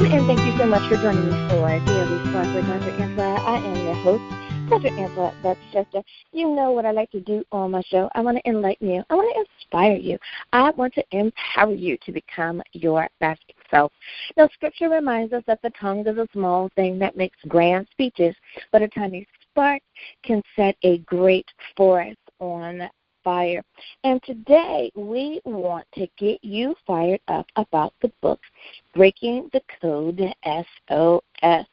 And thank you so much for joining me for Daily Spark with Dr. Angela. I am your host, Dr. Angela Bethchester. You know what I like to do on my show. I want to enlighten you. I want to inspire you. I want to empower you to become your best self. Now, Scripture reminds us that the tongue is a small thing that makes grand speeches, but a tiny spark can set a great forest on fire. And today we want to get you fired up about the book Breaking the Code SOS.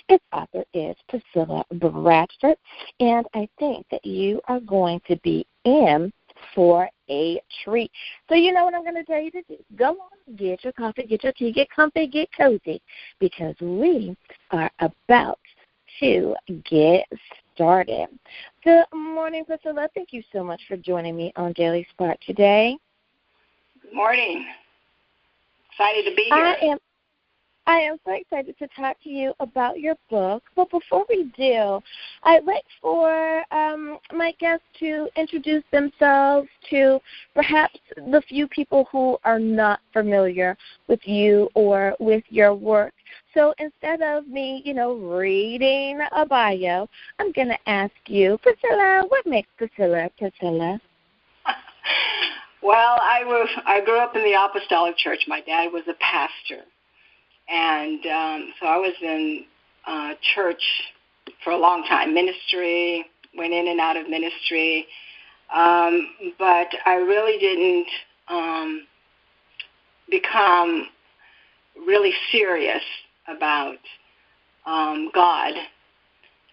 Its author is Priscilla Bradford, and I think that you are going to be in for a treat. So you know what I'm going to tell you to do. Go on, get your coffee, get your tea, get comfy, get cozy, because we are about to get started. Good morning, Priscilla. Thank you so much for joining me on Daily Spark today. Good morning. Excited to be here. I am so excited to talk to you about your book. But before we do, I'd like for my guests to introduce themselves to perhaps the few people who are not familiar with you or with your work. So instead of me, reading a bio, I'm going to ask you, Priscilla, what makes Priscilla Priscilla? Well, I grew up in the Apostolic Church. My dad was a pastor. And so I was in church for a long time, ministry, went in and out of ministry. But I really didn't become really serious about God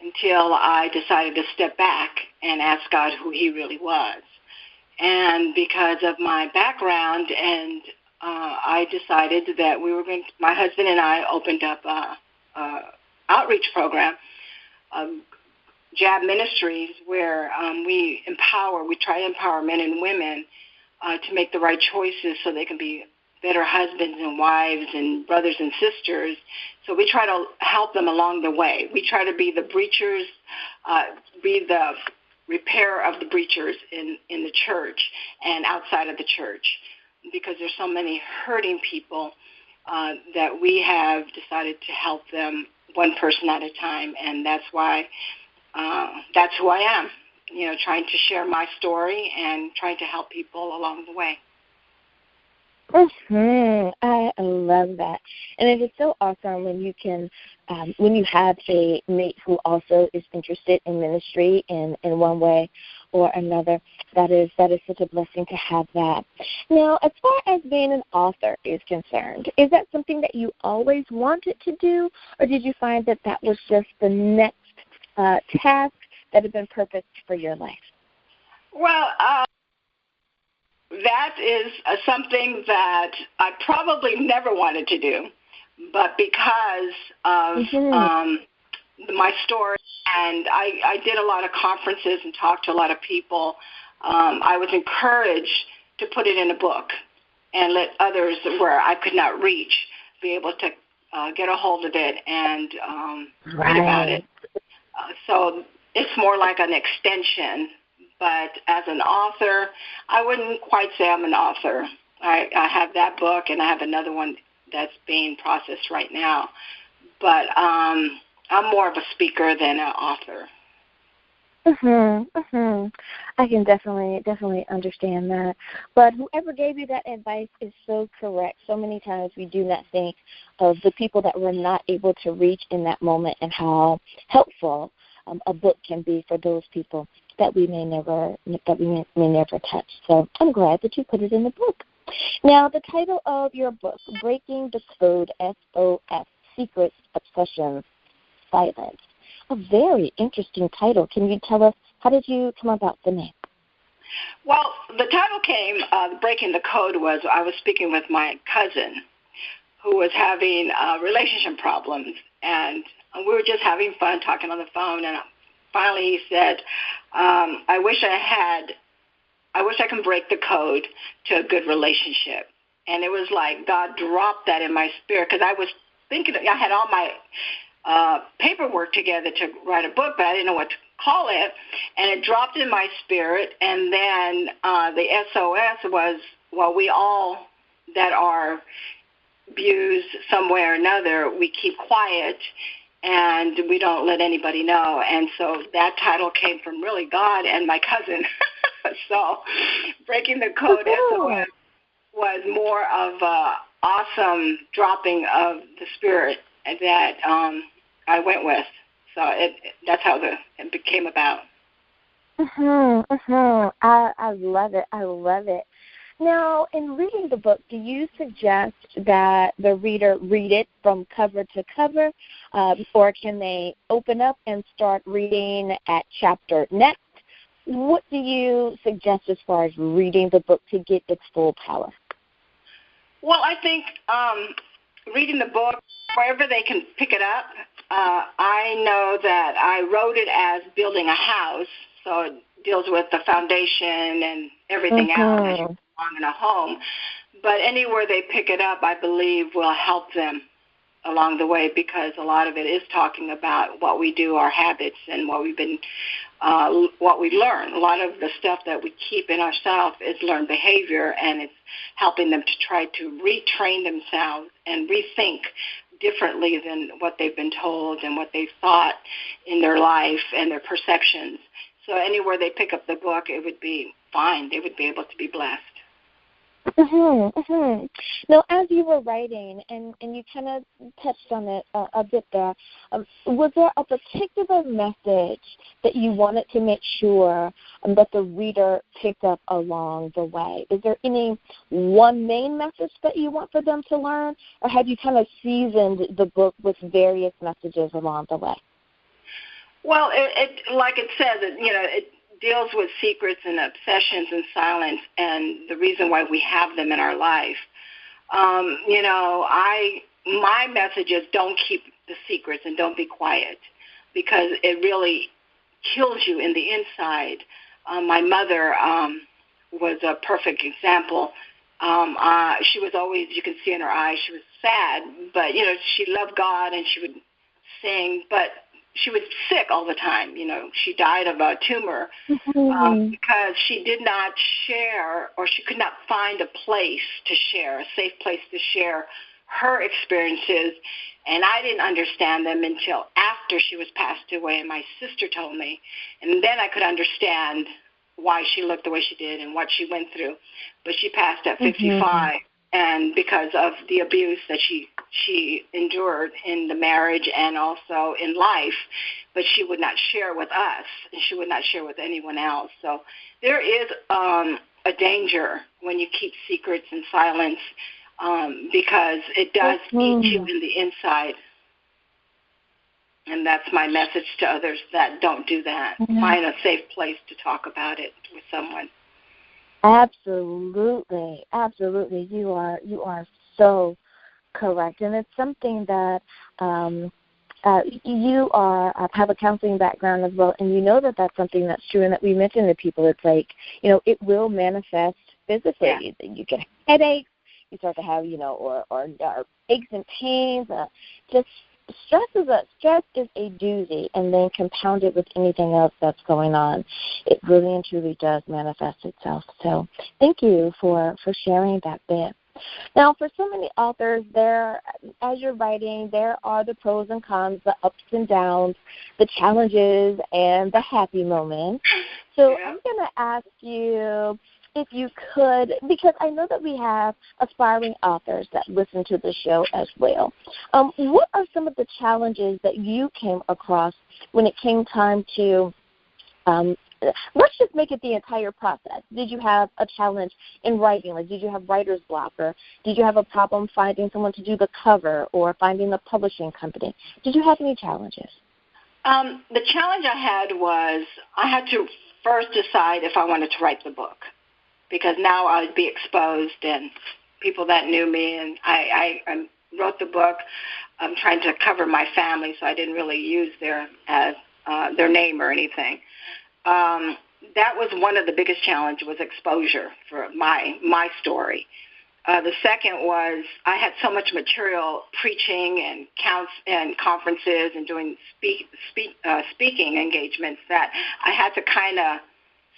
until I decided to step back and ask God who he really was. And because of my background, and I decided that my husband and I opened up a outreach program, JAB Ministries, where we try to empower men and women to make the right choices so they can be better husbands and wives and brothers and sisters. So we try to help them along the way. We try to be the breachers, be the repair of the breachers in the church and outside of the church, because there's so many hurting people that we have decided to help them one person at a time. And that's why that's who I am, trying to share my story and trying to help people along the way. I love that. And it is so awesome when you can, when you have a mate who also is interested in ministry in one way or another. That is such a blessing to have that. Now, as far as being an author is concerned, is that something that you always wanted to do, or did you find that was just the next task that had been purposed for your life? Well, that is something that I probably never wanted to do, but because of my story, and I did a lot of conferences and talked to a lot of people, I was encouraged to put it in a book and let others where I could not reach be able to get a hold of it and read about it. So it's more like an extension. But as an author, I wouldn't quite say I'm an author. I have that book, and I have another one that's being processed right now. But I'm more of a speaker than an author. I can definitely understand that. But whoever gave you that advice is so correct. So many times we do not think of the people that we're not able to reach in that moment and how helpful a book can be for those people that we may never touch. So I'm glad that you put it in the book. Now, the title of your book, Breaking the Code SOS, Secrets, Obsessions, Silence. A very interesting title. Can you tell us, how did you come about the name? Well, the title came, Breaking the Code, was I was speaking with my cousin who was having relationship problems, and we were just having fun talking on the phone, and finally he said, I wish I can break the code to a good relationship. And it was like God dropped that in my spirit, because I was thinking, I had all my paperwork together to write a book, but I didn't know what to call it. And it dropped in my spirit. And then the SOS was, well, we all that are abused some way or another, we keep quiet and we don't let anybody know. And so that title came from really God and my cousin. So Breaking the Code SOS was more of an awesome dropping of the spirit that I went with. So that's how it came about. I love it. I love it. Now, in reading the book, do you suggest that the reader read it from cover to cover, or can they open up and start reading at chapter next? What do you suggest as far as reading the book to get its full power? Well, I think reading the book, wherever they can pick it up, I know that I wrote it as building a house, so it deals with the foundation and everything else as you belong in a home. But anywhere they pick it up, I believe will help them along the way, because a lot of it is talking about what we do, our habits, and what we learn. A lot of the stuff that we keep in ourselves is learned behavior, and it's helping them to try to retrain themselves and rethink differently than what they've been told and what they've thought in their life and their perceptions. So anywhere they pick up the book, it would be fine. They would be able to be blessed. Now, as you were writing, and you kind of touched on it a bit there, was there a particular message that you wanted to make sure that the reader picked up along the way? Is there any one main message that you want for them to learn, or have you kind of seasoned the book with various messages along the way? Well, it like it says, it deals with secrets and obsessions and silence and the reason why we have them in our life. My message is don't keep the secrets and don't be quiet, because it really kills you in the inside. My mother was a perfect example. She was always, you can see in her eyes, she was sad, but, she loved God and she would sing, but she was sick all the time. She died of a tumor because she did not share, or she could not find a place to share, a safe place to share her experiences. And I didn't understand them until after she was passed away, and my sister told me. And then I could understand why she looked the way she did and what she went through. But she passed at 55. And because of the abuse that she endured in the marriage and also in life, but she would not share with us, and she would not share with anyone else. So there is a danger when you keep secrets and silence, because it does eat you in the inside. And that's my message to others that don't do that. Find a safe place to talk about it with someone. Absolutely. You are so correct, and it's something that you have a counseling background as well, and you know that that's something that's true, and that we mention to people. It's like, it will manifest physically. Yeah. You get headaches, you start to have or aches and pains. Just stress is a doozy, and then compounded with anything else that's going on, it really and truly does manifest itself. So thank you for sharing that bit. Now, for so many authors, as you're writing, there are the pros and cons, the ups and downs, the challenges, and the happy moments. So I'm going to ask you, if you could, because I know that we have aspiring authors that listen to the show as well. What are some of the challenges that you came across when it came time to, let's just make it the entire process. Did you have a challenge in writing? Like, did you have writer's block, or did you have a problem finding someone to do the cover or finding a publishing company? Did you have any challenges? The challenge I had was I had to first decide if I wanted to write the book, because now I would be exposed, and people that knew me, and I wrote the book. I'm trying to cover my family, so I didn't really use their name or anything. That was one of the biggest challenges, was exposure for my story. The second was I had so much material, preaching and conferences and doing speaking engagements, that I had to kind of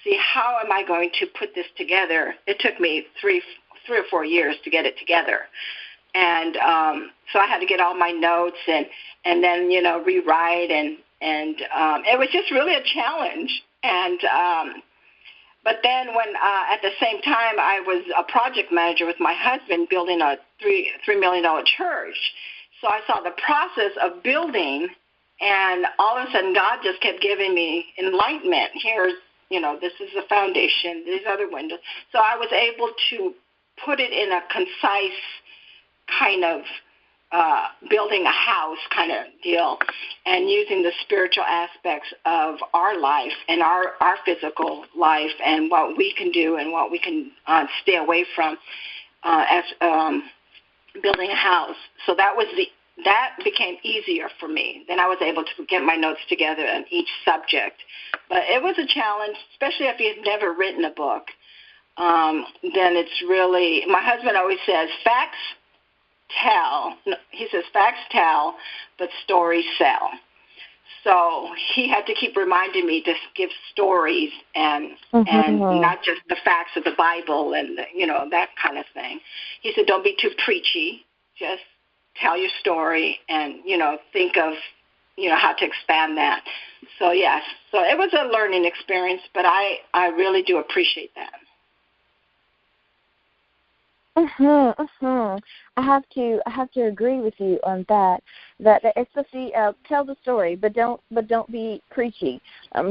see, how am I going to put this together? It took me three or 4 years to get it together. And so I had to get all my notes and then, rewrite. And it was just really a challenge. And but then when at the same time I was a project manager with my husband building a $3 million church. So I saw the process of building, and all of a sudden God just kept giving me enlightenment. Here's, this is the foundation, these other windows. So I was able to put it in a concise kind of building a house kind of deal, and using the spiritual aspects of our life and our physical life and what we can do and what we can stay away from as building a house. So that became easier for me. Then I was able to get my notes together on each subject. But it was a challenge, especially if you've never written a book. Then it's really, my husband always says, facts tell, but stories sell. So he had to keep reminding me to give stories and not just the facts of the Bible and, that kind of thing. He said, don't be too preachy. Just tell your story and, think of, how to expand that. So, yes. So it was a learning experience, but I really do appreciate that. I have to agree with you on that. That especially tell the story, but don't be preachy.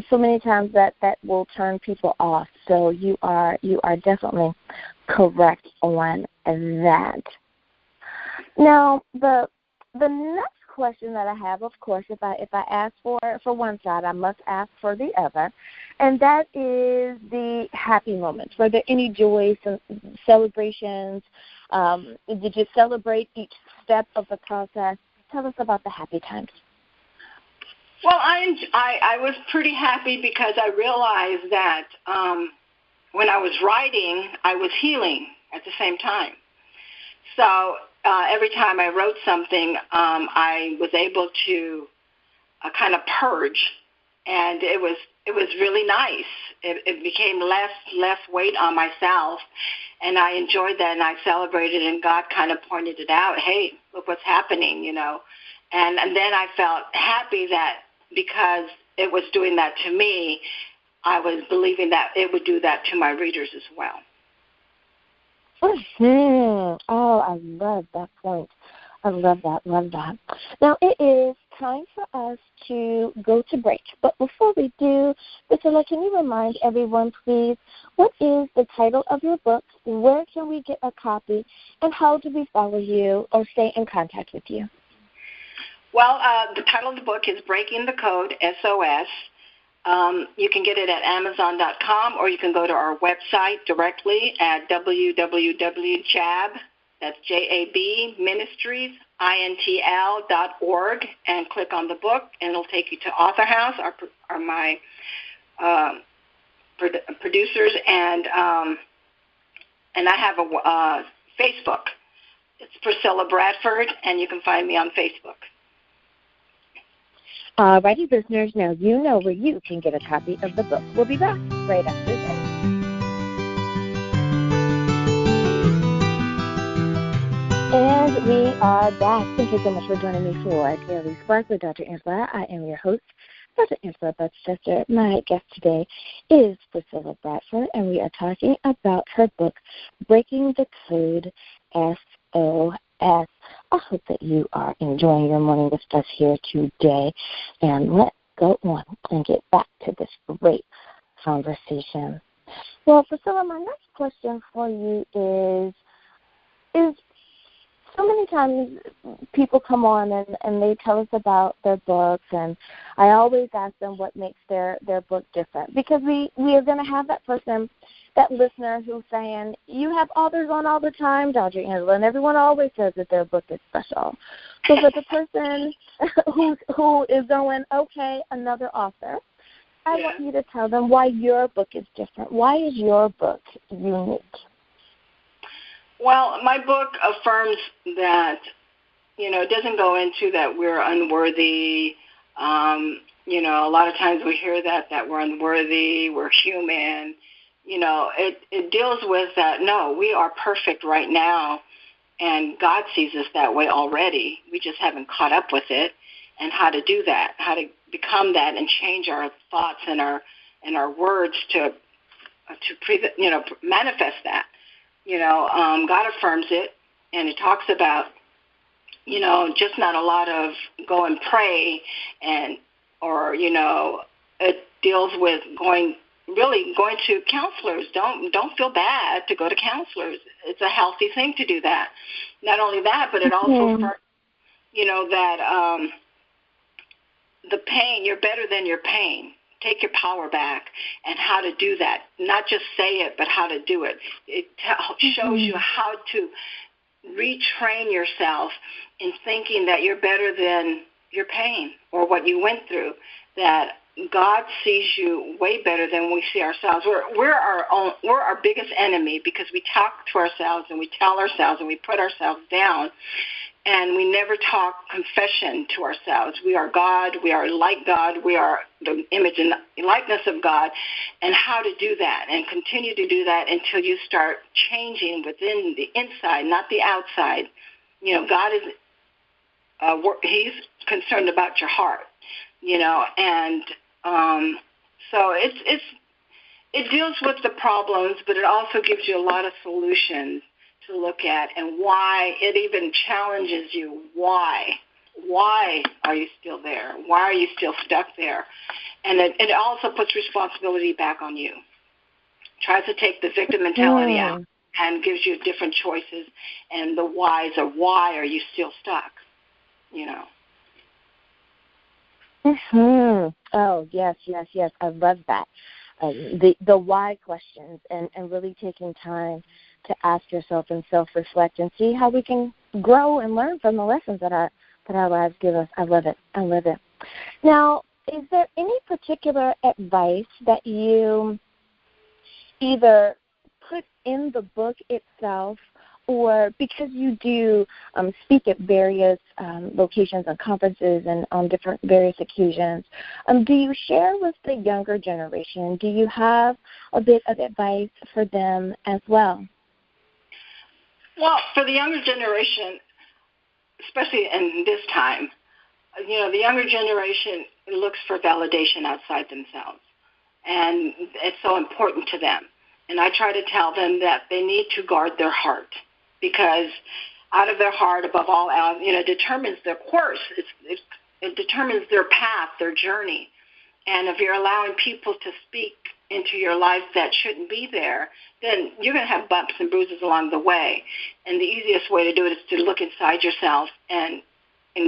So many times that will turn people off. So you are definitely correct on that. Now the next question that I have, of course, if I ask for one side, I must ask for the other, and that is the happy moments. Were there any joys and celebrations? Did you celebrate each step of the process? Tell us about the happy times. Well, I was pretty happy because I realized that when I was writing, I was healing at the same time. So every time I wrote something, I was able to kind of purge, and it was really nice. It became less weight on myself, and I enjoyed that, and I celebrated, and God kind of pointed it out. Hey, look what's happening, And then I felt happy that because it was doing that to me, I was believing that it would do that to my readers as well. Oh, I love that point. I love that. Now, it is time for us to go to break. But before we do, Priscilla, can you remind everyone, please, what is the title of your book, where can we get a copy, and how do we follow you or stay in contact with you? Well, the title of the book is Breaking the Code, SOS. You can get it at Amazon.com, or you can go to our website directly at www.jab, that's J-A-B, Ministries, INTL.org, and click on the book, and it'll take you to Author House, are my producers, and I have a Facebook. It's Priscilla Bradford, and you can find me on Facebook. All righty, listeners, now you know where you can get a copy of the book. We'll be back right after this. And we are back. Thank you so much for joining me for Daily Spark with Dr. Angela. I am your host, Dr. Angela Bradford. My guest today is Priscilla Bradford, and we are talking about her book, Breaking the Code, SOS. I hope that you are enjoying your morning with us here today. And let's go on and get back to this great conversation. Well, Priscilla, my next question for you is so many times people come on and they tell us about their books, and I always ask them what makes their book different, because we are going to have that person, that listener who's saying, you have authors on all the time, Dr. Angela, and everyone always says that their book is special. So for the person who is going, okay, another author, I want you to tell them why your book is different. Why is your book unique? Well, my book affirms that, it doesn't go into that we're unworthy. A lot of times we hear that we're unworthy, we're human. It deals with that, no, we are perfect right now, And God sees us that way already. We just haven't caught up with it, and how to do that, how to become that and change our thoughts and our words to manifest that. God affirms it, and it talks about, just not a lot of go and pray, or it deals with going to counselors. Don't feel bad to go to counselors. It's a healthy thing to do that. Not only that, but it also, that the pain, you're better than your pain. Take your power back, and how to do that. Not just say it, but how to do it. It shows you how to retrain yourself in thinking that you're better than your pain or what you went through, that God sees you way better than we see ourselves. We're our biggest enemy, because we talk to ourselves and we tell ourselves and we put ourselves down, and we never talk confession to ourselves. We are God. We are like God. We are the image and likeness of God, and how to do that and continue to do that until you start changing within the inside, not the outside. God is He's concerned about your heart, and so it deals with the problems, but it also gives you a lot of solutions to look at, and why it even challenges you. Why are you still there? Why are you still stuck there? And it also puts responsibility back on you. Tries to take the victim mentality out and gives you different choices and the whys of why are you still stuck, Oh, yes. I love that. The why questions, and really taking time to ask yourself and self-reflect and see how we can grow and learn from the lessons that our lives give us. I love it. Now, is there any particular advice that you either put in the book itself, or because you do speak at various locations and conferences and on different various occasions, do you share with the younger generation? Do you have a bit of advice for them as well? Well, for the younger generation, especially in this time, the younger generation looks for validation outside themselves, and it's so important to them. And I try to tell them that they need to guard their heart, because out of their heart, above all else, determines their course. It determines their path, their journey. And if you're allowing people to speak into your life that shouldn't be there, then you're going to have bumps and bruises along the way. And the easiest way to do it is to look inside yourself, and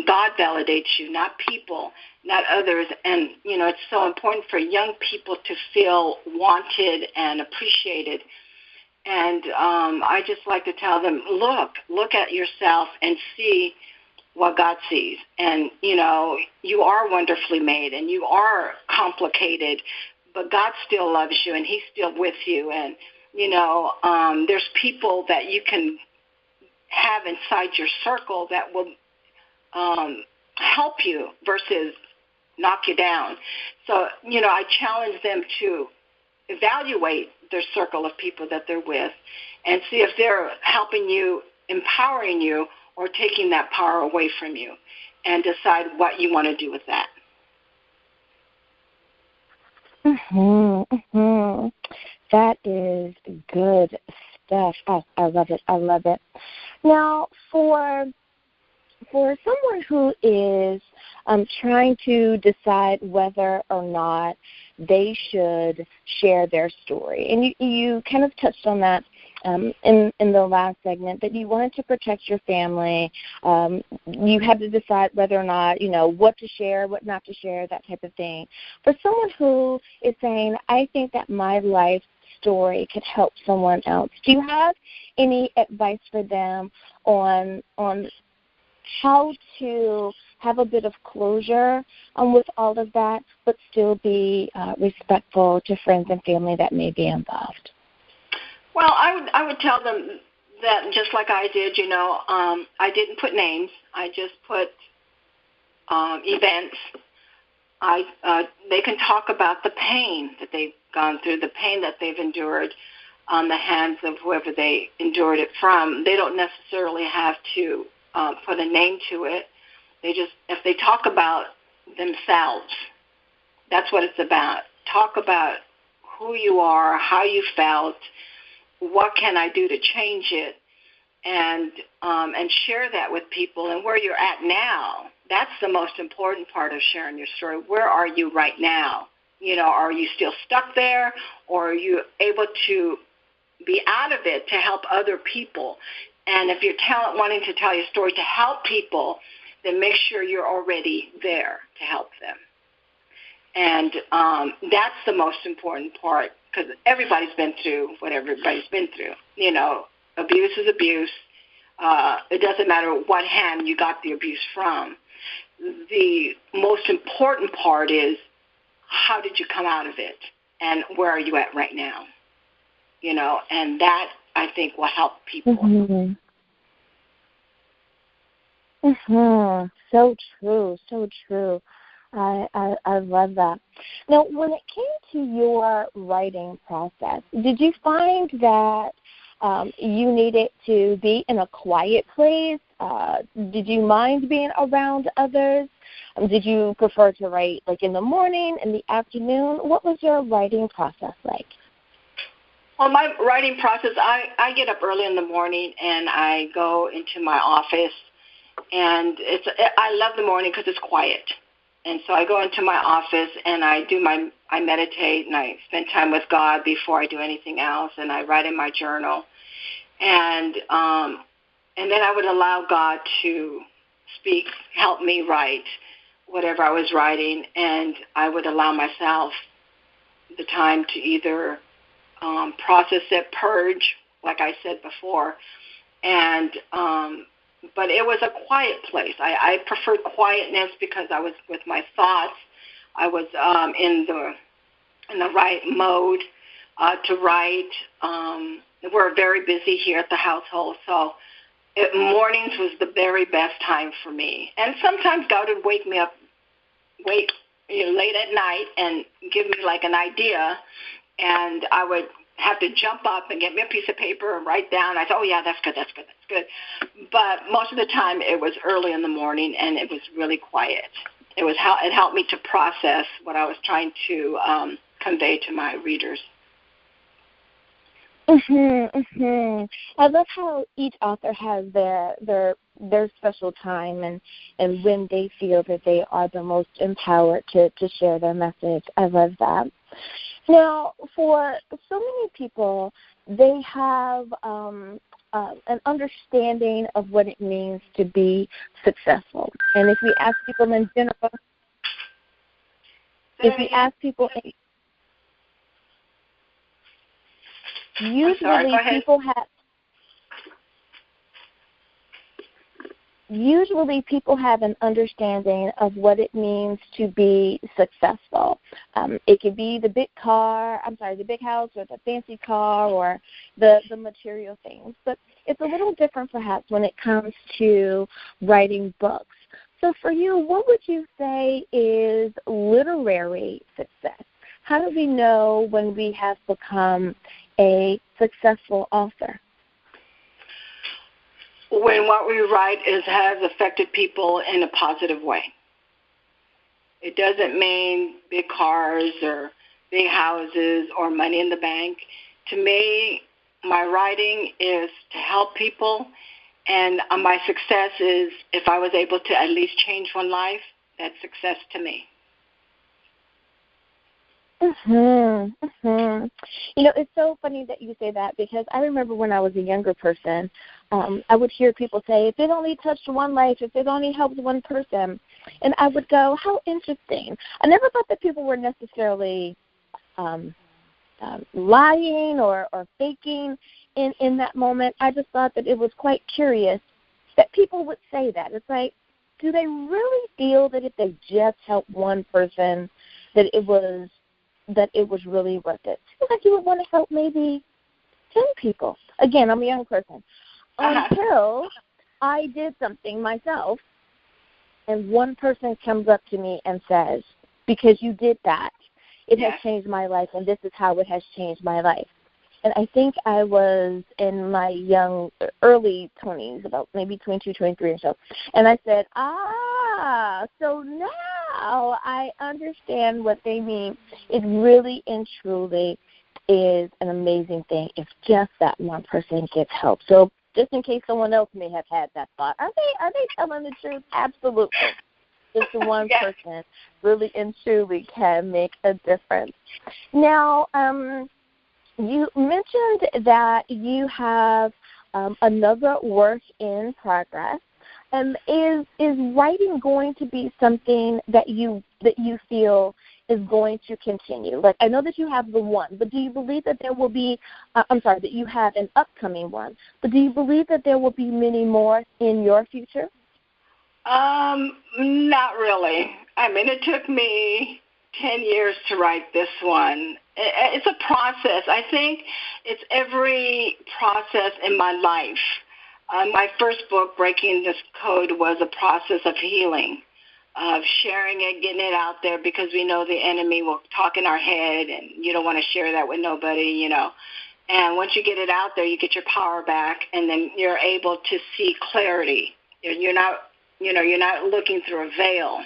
God validates you, not people, not others. And, it's so important for young people to feel wanted and appreciated. And I just like to tell them, look at yourself and see what God sees. And, you are wonderfully made, and you are complicated, but God still loves you, and He's still with you. And, there's people that you can have inside your circle that will help you versus knock you down. So, I challenge them to evaluate their circle of people that they're with and see if they're helping you, empowering you, or taking that power away from you, and decide what you want to do with that. That is good stuff. I love it. Now, for someone who is trying to decide whether or not they should share their story, and you kind of touched on that in the last segment, that you wanted to protect your family. You had to decide whether or not, what to share, what not to share, that type of thing. For someone who is saying, I think that my life story could help someone else, do you have any advice for them on how to have a bit of closure with all of that, but still be respectful to friends and family that may be involved? Well, I would tell them that just like I did, I didn't put names. I just put events. They can talk about the pain that they've gone through, the pain that they've endured, on the hands of whoever they endured it from. They don't necessarily have to put a name to it. If they talk about themselves, that's what it's about. Talk about who you are, how you felt, what can I do to change it, and share that with people and where you're at now. That's the most important part of sharing your story. Where are you right now? Are you still stuck there, or are you able to be out of it to help other people? And if you're wanting to tell your story to help people, then make sure you're already there to help them. And that's the most important part, because everybody's been through what everybody's been through. Abuse is abuse. It doesn't matter what hand you got the abuse from. The most important part is, how did you come out of it, and where are you at right now? And that, I think, will help people. Mm-hmm. Mm-hmm. So true, so true. I love that. Now, when it came to your writing process, did you find that you needed to be in a quiet place? Did you mind being around others? Did you prefer to write like in the morning, in the afternoon? What was your writing process like? Well, my writing process, I get up early in the morning and I go into my office, and I love the morning because it's quiet. And so I go into my office and I meditate and I spend time with God before I do anything else, and I write in my journal. And then I would allow God to speak, help me write whatever I was writing, and I would allow myself the time to either process it, purge, like I said before, and but it was a quiet place. I preferred quietness because I was with my thoughts. I was in the right mode to write. We're very busy here at the household, so mornings was the very best time for me. And sometimes God would wake me up late at night and give me like an idea, and I would have to jump up and get me a piece of paper and write down. I thought, oh, yeah, that's good. But most of the time it was early in the morning, and it was really quiet. It helped me to process what I was trying to convey to my readers. I love how each author has their special time and when they feel that they are the most empowered to share their message. I love that. Now, for so many people, they have an understanding of what it means to be successful. And if we ask people in general, Usually people have an understanding of what it means to be successful. It could be the big house or the fancy car or the material things. But it's a little different perhaps when it comes to writing books. So for you, what would you say is literary success? How do we know when we have become a successful author? When what we write has affected people in a positive way. It doesn't mean big cars or big houses or money in the bank. To me, my writing is to help people, and my success is if I was able to at least change one life, that's success to me. It's so funny that you say that, because I remember when I was a younger person, I would hear people say, if it only touched one life, if it only helped one person. And I would go, how interesting. I never thought that people were necessarily lying or faking in that moment. I just thought that it was quite curious that people would say that. It's like, do they really feel that if they just helped one person, that it was really worth it? It's like you would want to help maybe 10 people. Again, I'm a young person. Until I did something myself, and one person comes up to me and says, because you did that, it has changed my life, and this is how it has changed my life. and I think I was in my early 20s, about maybe 22, 23 or so. And I said, so now I understand what they mean. It really and truly is an amazing thing if just that one person gets help. So just in case someone else may have had that thought, are they telling the truth? Absolutely. Just one person really and truly can make a difference. Now, you mentioned that you have another work in progress. Is writing going to be something that you feel is going to continue? Like, I know that you have the one, but do you believe that there will be, that you have an upcoming one, but do you believe that there will be many more in your future? Not really. I mean, it took me 10 years to write this one. It's a process. I think it's every process in my life. My first book, Breaking This Code, was a process of healing, of sharing it, getting it out there, because we know the enemy will talk in our head, and you don't want to share that with nobody, And once you get it out there, you get your power back, and then you're able to see clarity. You're not looking through a veil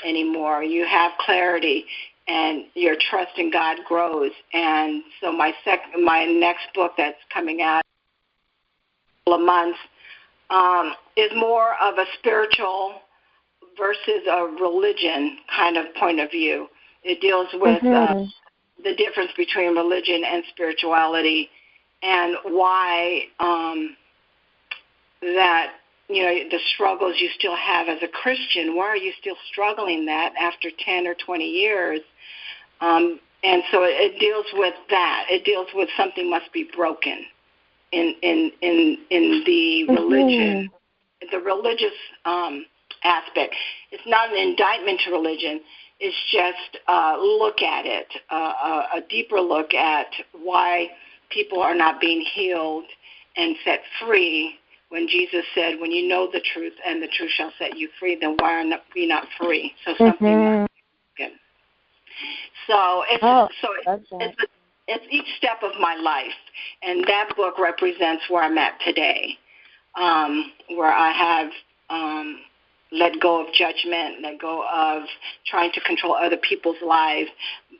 anymore. You have clarity, and your trust in God grows. And so my next book that's coming out in a couple of months is more of a spiritual versus a religion kind of point of view. It deals with the difference between religion and spirituality, and why that, the struggles you still have as a Christian. Why are you still struggling that after 10 or 20 years? And so it deals with that. It deals with something must be broken in the religion, the religious aspect. It's not an indictment to religion. It's just look at it, a deeper look at why people are not being healed and set free, when Jesus said, when you know the truth and the truth shall set you free, then why are we not free? So something good. So it's each step of my life, and that book represents where I'm at today, where I have let go of judgment, let go of trying to control other people's lives,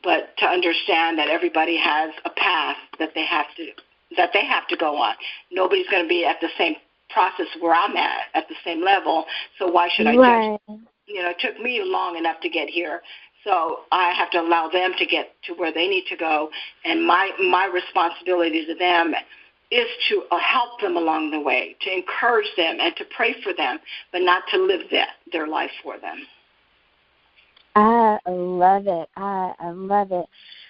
but to understand that everybody has a path that they have to go on. Nobody's going to be at the same process where I'm at the same level, so why should I judge? It took me long enough to get here, so I have to allow them to get to where they need to go, and my responsibility to them is to help them along the way, to encourage them and to pray for them, but not to live their life for them. I love it. I love it.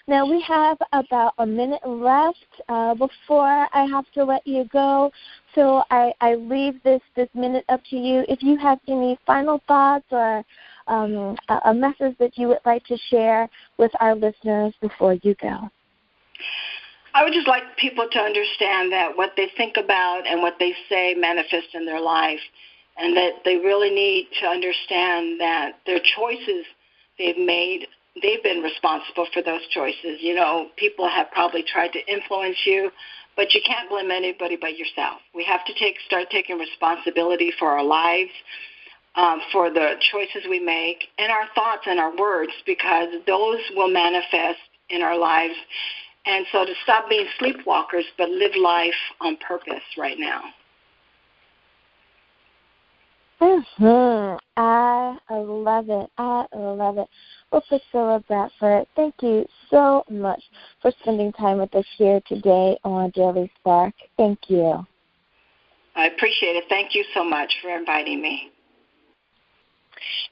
Now, we have about a minute left before I have to let you go, so I leave this minute up to you. If you have any final thoughts or a message that you would like to share with our listeners before you go. I would just like people to understand that what they think about and what they say manifests in their life, and that they really need to understand that their choices they've made, they've been responsible for those choices. People have probably tried to influence you, but you can't blame anybody but yourself. We have to start taking responsibility for our lives, for the choices we make, and our thoughts and our words, because those will manifest in our lives. And so to stop being sleepwalkers, but live life on purpose right now. I love it. I love it. Well, Priscilla Bradford, thank you so much for spending time with us here today on Daily Spark. Thank you. I appreciate it. Thank you so much for inviting me.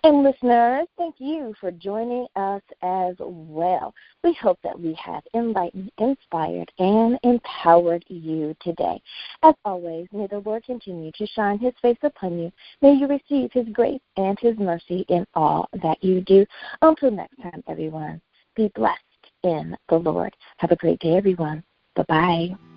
And listeners, thank you for joining us as well. We hope that we have enlightened, inspired, and empowered you today. As always, may the Lord continue to shine His face upon you. May you receive His grace and His mercy in all that you do. Until next time, everyone, be blessed in the Lord. Have a great day, everyone. Bye-bye.